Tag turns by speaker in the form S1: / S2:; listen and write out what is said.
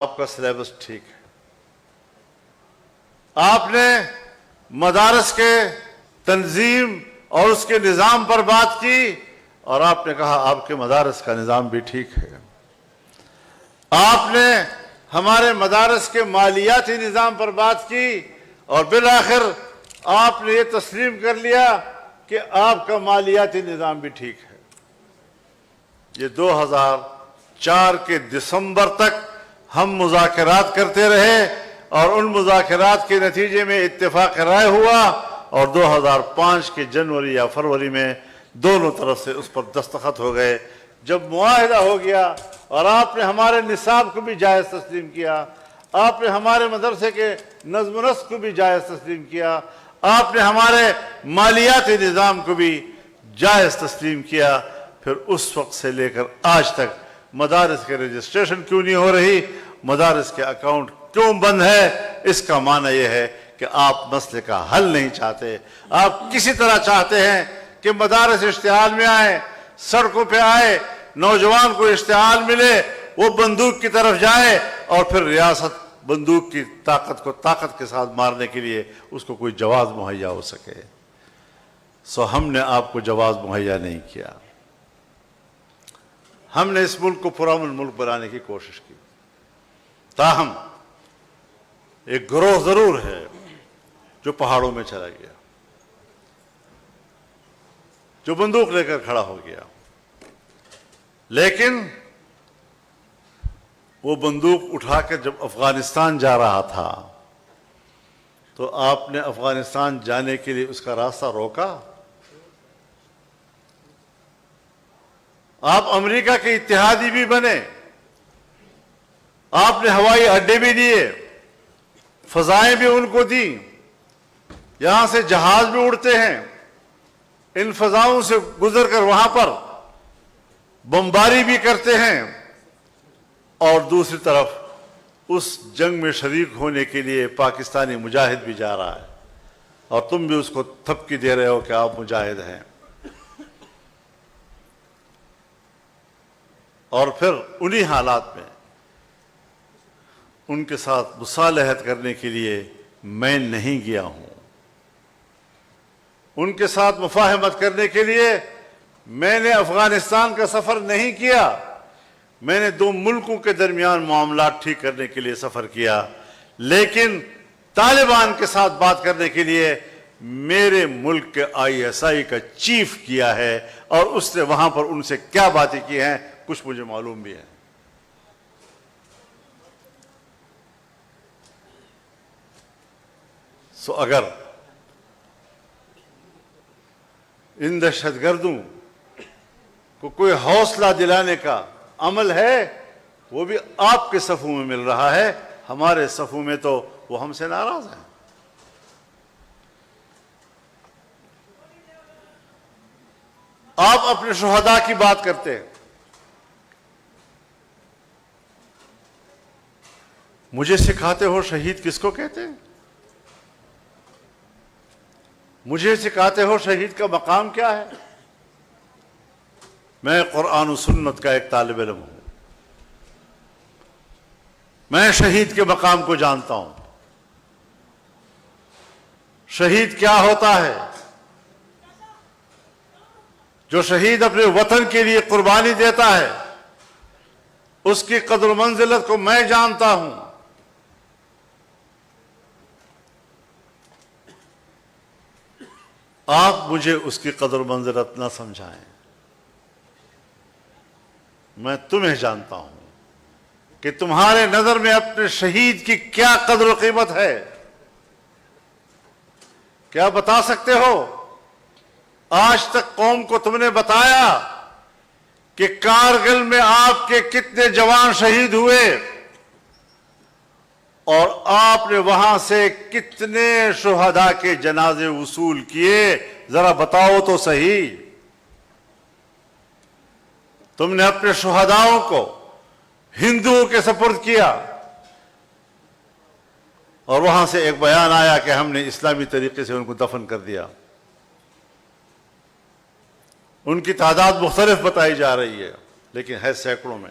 S1: آپ کا سلیبس ٹھیک ہے. آپ نے مدارس کے تنظیم اور اس کے نظام پر بات کی اور آپ نے کہا آپ کے مدارس کا نظام بھی ٹھیک ہے. آپ نے ہمارے مدارس کے مالیاتی نظام پر بات کی اور بالآخر آپ نے یہ تسلیم کر لیا کہ آپ کا مالیاتی نظام بھی ٹھیک ہے. یہ 2004 کے دسمبر تک ہم مذاکرات کرتے رہے اور ان مذاکرات کے نتیجے میں اتفاق رائے ہوا اور 2005 کے جنوری یا فروری میں دونوں طرف سے اس پر دستخط ہو گئے. جب معاہدہ ہو گیا اور آپ نے ہمارے نصاب کو بھی جائز تسلیم کیا، آپ نے ہمارے مدرسے کے نظم و نسق کو بھی جائز تسلیم کیا، آپ نے ہمارے مالیاتی نظام کو بھی جائز تسلیم کیا، پھر اس وقت سے لے کر آج تک مدارس کے رجسٹریشن کیوں نہیں ہو رہی، مدارس کے اکاؤنٹ کیوں بند ہے؟ اس کا معنی یہ ہے کہ آپ مسئلے کا حل نہیں چاہتے. آپ کسی طرح چاہتے ہیں کہ مدارس اشتعال میں آئے، سڑکوں پہ آئے، نوجوان کو اشتعال ملے، وہ بندوق کی طرف جائے اور پھر ریاست بندوق کی طاقت کو طاقت کے ساتھ مارنے کے لیے اس کو کوئی جواز مہیا ہو سکے. سو ہم نے آپ کو جواز مہیا نہیں کیا. ہم نے اس ملک کو پرامن ملک بنانے کی کوشش کی. تاہم ایک گروہ ضرور ہے جو پہاڑوں میں چلا گیا، جو بندوق لے کر کھڑا ہو گیا، لیکن وہ بندوق اٹھا کر جب افغانستان جا رہا تھا تو آپ نے افغانستان جانے کے لیے اس کا راستہ روکا. آپ امریکہ کے اتحادی بھی بنے، آپ نے ہوائی اڈے بھی دیے، فضائیں بھی ان کو دی، یہاں سے جہاز بھی اڑتے ہیں، ان فضاؤں سے گزر کر وہاں پر بمباری بھی کرتے ہیں، اور دوسری طرف اس جنگ میں شریک ہونے کے لیے پاکستانی مجاہد بھی جا رہا ہے اور تم بھی اس کو تھپکی دے رہے ہو کہ آپ مجاہد ہیں. اور پھر انہی حالات میں ان کے ساتھ مصالحت کرنے کے لیے میں نہیں گیا ہوں، ان کے ساتھ مفاہمت کرنے کے لیے میں نے افغانستان کا سفر نہیں کیا. میں نے دو ملکوں کے درمیان معاملات ٹھیک کرنے کے لیے سفر کیا، لیکن طالبان کے ساتھ بات کرنے کے لیے میرے ملک کے ISI کا چیف کیا ہے اور اس نے وہاں پر ان سے کیا باتیں کی ہیں کچھ مجھے معلوم بھی ہے. سو اگر ان دہشت گردوں کو کوئی حوصلہ دلانے کا عمل ہے وہ بھی آپ کے صفوں میں مل رہا ہے، ہمارے صفوں میں تو وہ ہم سے ناراض ہیں. آپ اپنے شہداء کی بات کرتے ہیں، مجھے سکھاتے ہو شہید کس کو کہتے ہیں؟ مجھے سکھاتے ہو شہید کا مقام کیا ہے؟ میں قرآن و سنت کا ایک طالب علم ہوں، میں شہید کے مقام کو جانتا ہوں. شہید کیا ہوتا ہے؟ جو شہید اپنے وطن کے لیے قربانی دیتا ہے اس کی قدر و منزلت کو میں جانتا ہوں. آپ مجھے اس کی قدر و منزلت نہ سمجھائیں، میں تمہیں جانتا ہوں کہ تمہارے نظر میں اپنے شہید کی کیا قدر و قیمت ہے. کیا بتا سکتے ہو آج تک قوم کو تم نے بتایا کہ کارگل میں آپ کے کتنے جوان شہید ہوئے اور آپ نے وہاں سے کتنے شہداء کے جنازے وصول کیے؟ ذرا بتاؤ تو صحیح. تم نے اپنے شہداؤں کو ہندوؤں کے سپرد کیا اور وہاں سے ایک بیان آیا کہ ہم نے اسلامی طریقے سے ان کو دفن کر دیا. ان کی تعداد مختلف بتائی جا رہی ہے لیکن ہے سینکڑوں میں.